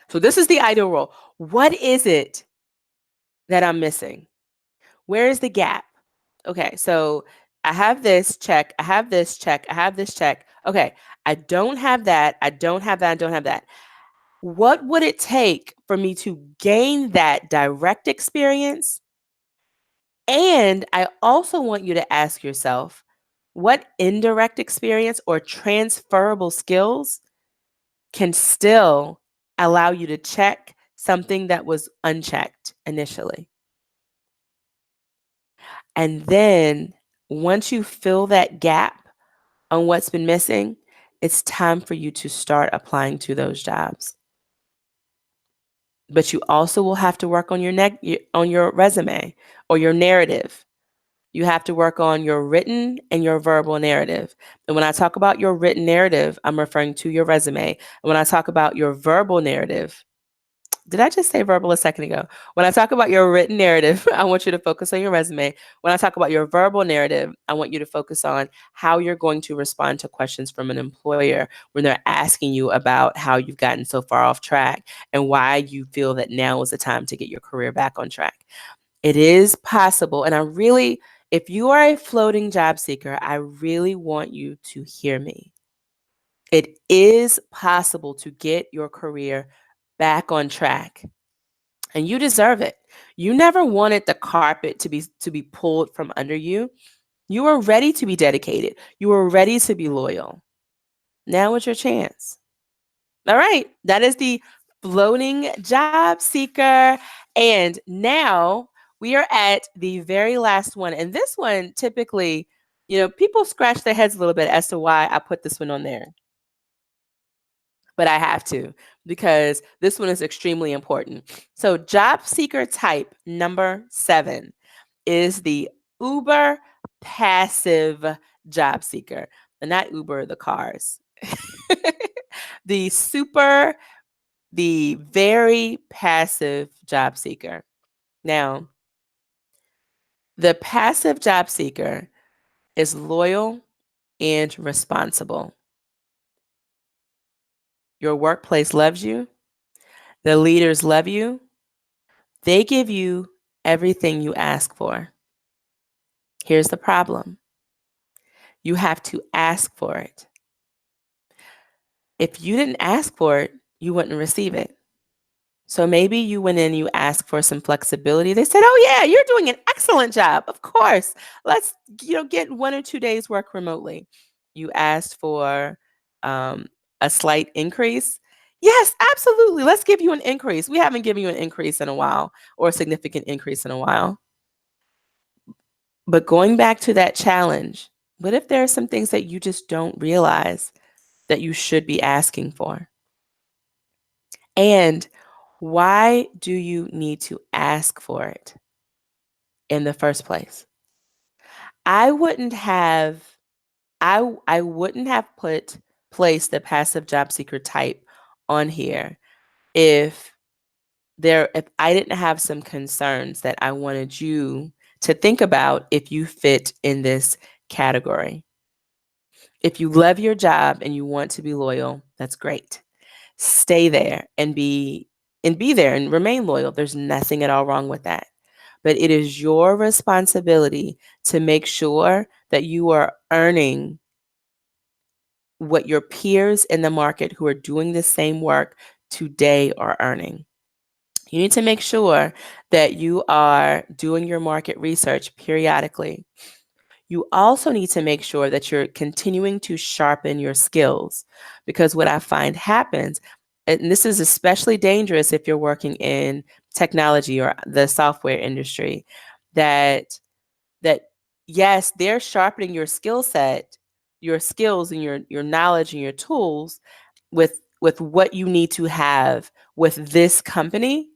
so this is the ideal role. What is it that I'm missing? Where is the gap? Okay, so I have this check, I have this check, I have this check. Okay, I don't have that, I don't have that, I don't have that. What would it take for me to gain that direct experience? And I also want you to ask yourself, what indirect experience or transferable skills can still allow you to check something that was unchecked initially? And then once you fill that gap on what's been missing, it's time for you to start applying to those jobs. But you also will have to work on on your resume or your narrative. You have to work on your written and your verbal narrative. And when I talk about your written narrative, I'm referring to your resume. And when I talk about your verbal narrative, did I just say verbal a second ago? When I talk about your written narrative, I want you to focus on your resume. When I talk about your verbal narrative, I want you to focus on how you're going to respond to questions from an employer when they're asking you about how you've gotten so far off track and why you feel that now is the time to get your career back on track. It is possible. And if you are a floating job seeker, I really want you to hear me. It is possible to get your career back on track, and you deserve it. You never wanted the carpet to be pulled from under you. You were ready to be dedicated. You were ready to be loyal. Now is your chance. All right, that is the floating job seeker. And now we are at the very last one. And this one, typically, people scratch their heads a little bit as to why I put this one on there. But I have to, because this one is extremely important. So, job seeker type number 7 is the uber passive job seeker, and not Uber the cars. the super, the very passive job seeker. Now, the passive job seeker is loyal and responsible. Your workplace loves you. The leaders love you. They give you everything you ask for. Here's the problem: you have to ask for it. If you didn't ask for it, you wouldn't receive it. So maybe you went in, you asked for some flexibility. They said, "Oh yeah, you're doing an excellent job. Of course. Let's, get 1 or 2 days work remotely." You asked for um, a slight increase. Yes, absolutely. Let's give you an increase. We haven't given you an increase in a while, or a significant increase in a while. But going back to that challenge, what if there are some things that you just don't realize that you should be asking for? And why do you need to ask for it in the first place? I wouldn't have I wouldn't have placed the passive job seeker type on here if if I didn't have some concerns that I wanted you to think about if you fit in this category. If you love your job and you want to be loyal, that's great. Stay there and be there and remain loyal. There's nothing at all wrong with that. But it is your responsibility to make sure that you are earning what your peers in the market who are doing the same work today are earning. You need to make sure that you are doing your market research periodically. You also need to make sure that you're continuing to sharpen your skills, because what I find happens, and this is especially dangerous if you're working in technology or the software industry, that that yes, they're sharpening your skill set, your skills and your knowledge and your tools with what you need to have with this company.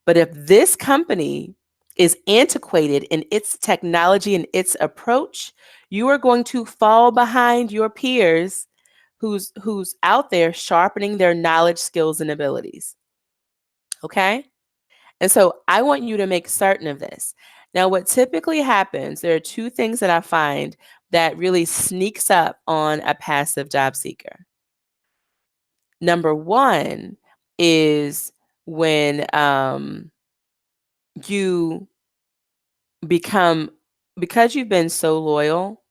But if this company is antiquated in its technology and its approach, you are going to fall behind your peers who's out there sharpening their knowledge, skills, and abilities. Okay? And so I want you to make certain of this. Now, what typically happens, there are two things that I find that really sneaks up on a passive job seeker. Number one is when you become, because you've been so loyal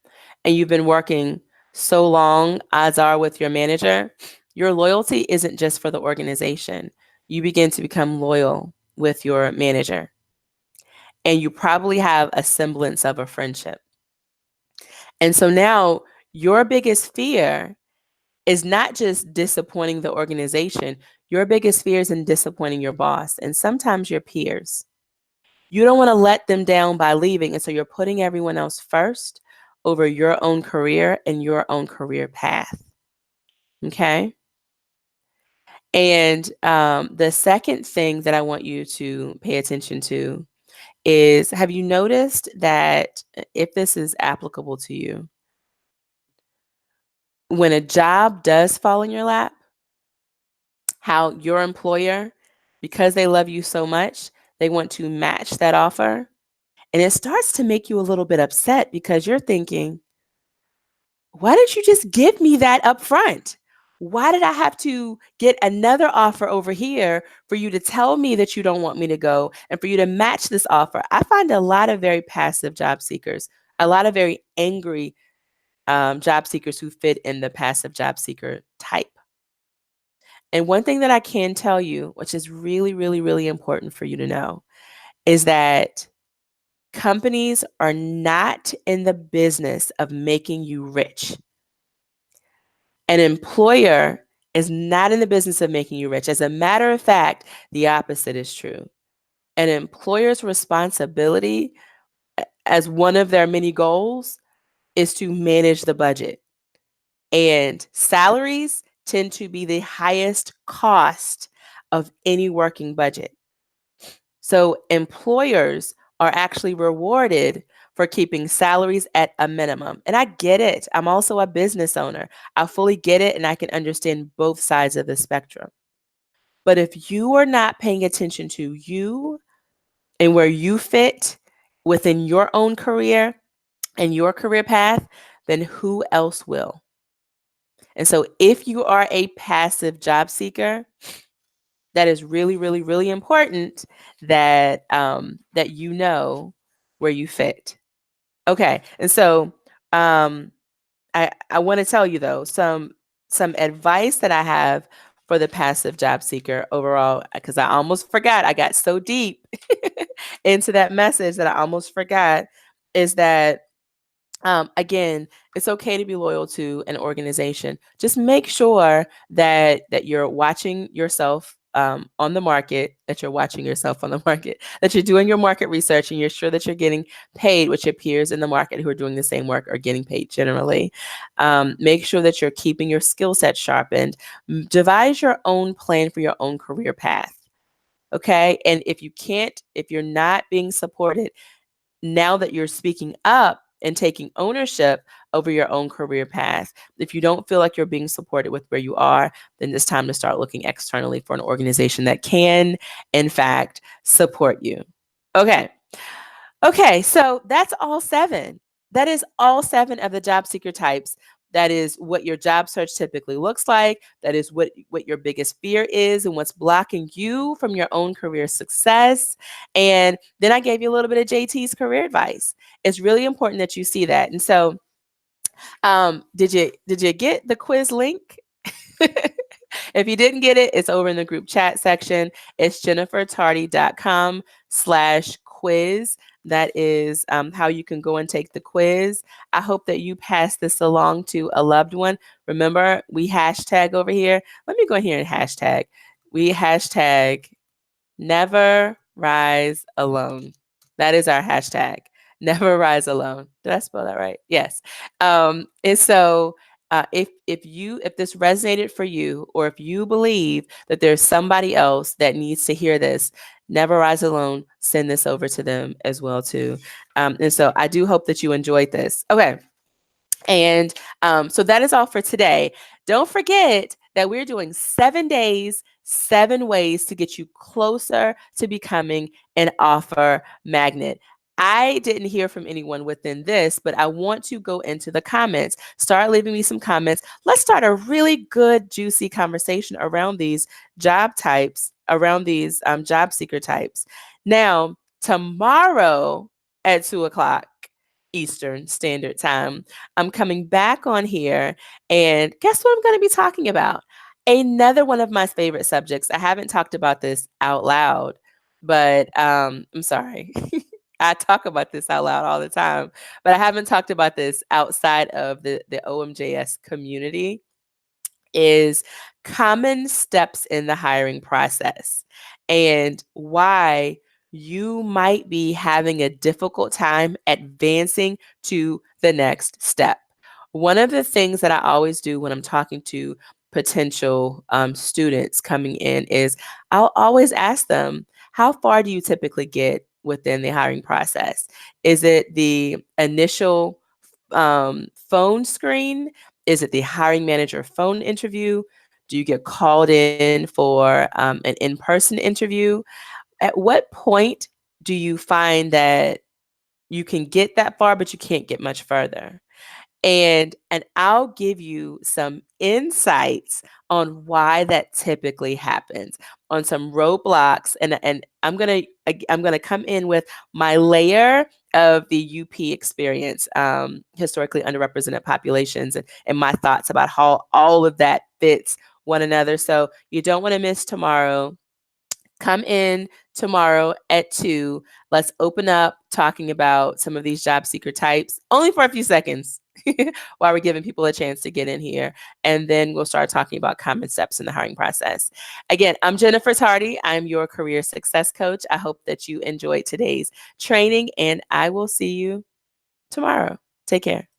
and you've been working so long, odds are, with your manager, your loyalty isn't just for the organization. You begin to become loyal with your manager, and you probably have a semblance of a friendship. And so now your biggest fear is not just disappointing the organization. Your biggest fear is in disappointing your boss and sometimes your peers. You don't want to let them down by leaving. And so you're putting everyone else first over your own career and your own career path. Okay. And the second thing that I want you to pay attention to is, have you noticed that, if this is applicable to you, when a job does fall in your lap, how your employer, because they love you so much, they want to match that offer. And it starts to make you a little bit upset because you're thinking, why didn't you just give me that up front? Why did I have to get another offer over here for you to tell me that you don't want me to go and for you to match this offer? I find a lot of very passive job seekers, a lot of very angry job seekers who fit in the passive job seeker type. And one thing that I can tell you, which is really, really, really important for you to know, is that companies are not in the business of making you rich. An employer is not in the business of making you rich. As a matter of fact, the opposite is true. An employer's responsibility, as one of their many goals, is to manage the budget. And salaries tend to be the highest cost of any working budget. So employers are actually rewarded for keeping salaries at a minimum. And I get it. I'm also a business owner. I fully get it, and I can understand both sides of the spectrum. But if you are not paying attention to you and where you fit within your own career and your career path, then who else will? And so if you are a passive job seeker, that is really, really, really important that that you know where you fit. Okay, and so I want to tell you though some advice that I have for the passive job seeker overall, because I almost forgot. I got so deep into that message that I almost forgot, is that again, it's okay to be loyal to an organization. Just make sure that you're watching yourself on the market, that you're watching yourself on the market, that you're doing your market research, and you're sure that you're getting paid, which your peers in the market who are doing the same work are getting paid generally. Make sure that you're keeping your skill set sharpened. Devise your own plan for your own career path. Okay. And if you're not being supported, now that you're speaking up and taking ownership over your own career path, if you don't feel like you're being supported with where you are, then it's time to start looking externally for an organization that can, in fact, support you. Okay. Okay, so that's all 7. That is all 7 of the job seeker types. That is what your job search typically looks like. That is what your biggest fear is and what's blocking you from your own career success. And then I gave you a little bit of JT's career advice. It's really important that you see that. And so, did you get the quiz link? If you didn't get it, it's over in the group chat section. It's jennifertardy.com/quiz. That is how you can go and take the quiz. I hope that you pass this along to a loved one. Remember, we hashtag over here. Let me go here and hashtag. We hashtag never rise alone. That is our hashtag. Never rise alone. Did I spell that right? Yes. And so if this resonated for you, or if you believe that there's somebody else that needs to hear this, never rise alone, send this over to them as well too. And so I do hope that you enjoyed this. Okay. And so that is all for today. Don't forget that we're doing 7 days, 7 ways to get you closer to becoming an offer magnet. I didn't hear from anyone within this, but I want to go into the comments. Start leaving me some comments. Let's start a really good, juicy conversation around these job types, around these job seeker types. Now, tomorrow at 2:00 Eastern Standard Time, I'm coming back on here, and guess what I'm going to be talking about? Another one of my favorite subjects. I haven't talked about this out loud, but I'm sorry. I talk about this out loud all the time, but I haven't talked about this outside of the OMJS community. Is common steps in the hiring process and why you might be having a difficult time advancing to the next step. One of the things that I always do when I'm talking to potential students coming in is I'll always ask them, how far do you typically get within the hiring process? Is it the initial phone screen? Is it the hiring manager phone interview? Do you get called in for an in-person interview? At what point do you find that you can get that far, but you can't get much further? And I'll give you some insights on why that typically happens, on some roadblocks, and I'm gonna come in with my layer of the UP experience, historically underrepresented populations, and my thoughts about how all of that fits one another. So you don't want to miss tomorrow. Come in tomorrow at 2. Let's open up talking about some of these job seeker types, only for a few seconds while we're giving people a chance to get in here. And then we'll start talking about common steps in the hiring process. Again, I'm Jennifer Tardy. I'm your career success coach. I hope that you enjoyed today's training, and I will see you tomorrow. Take care.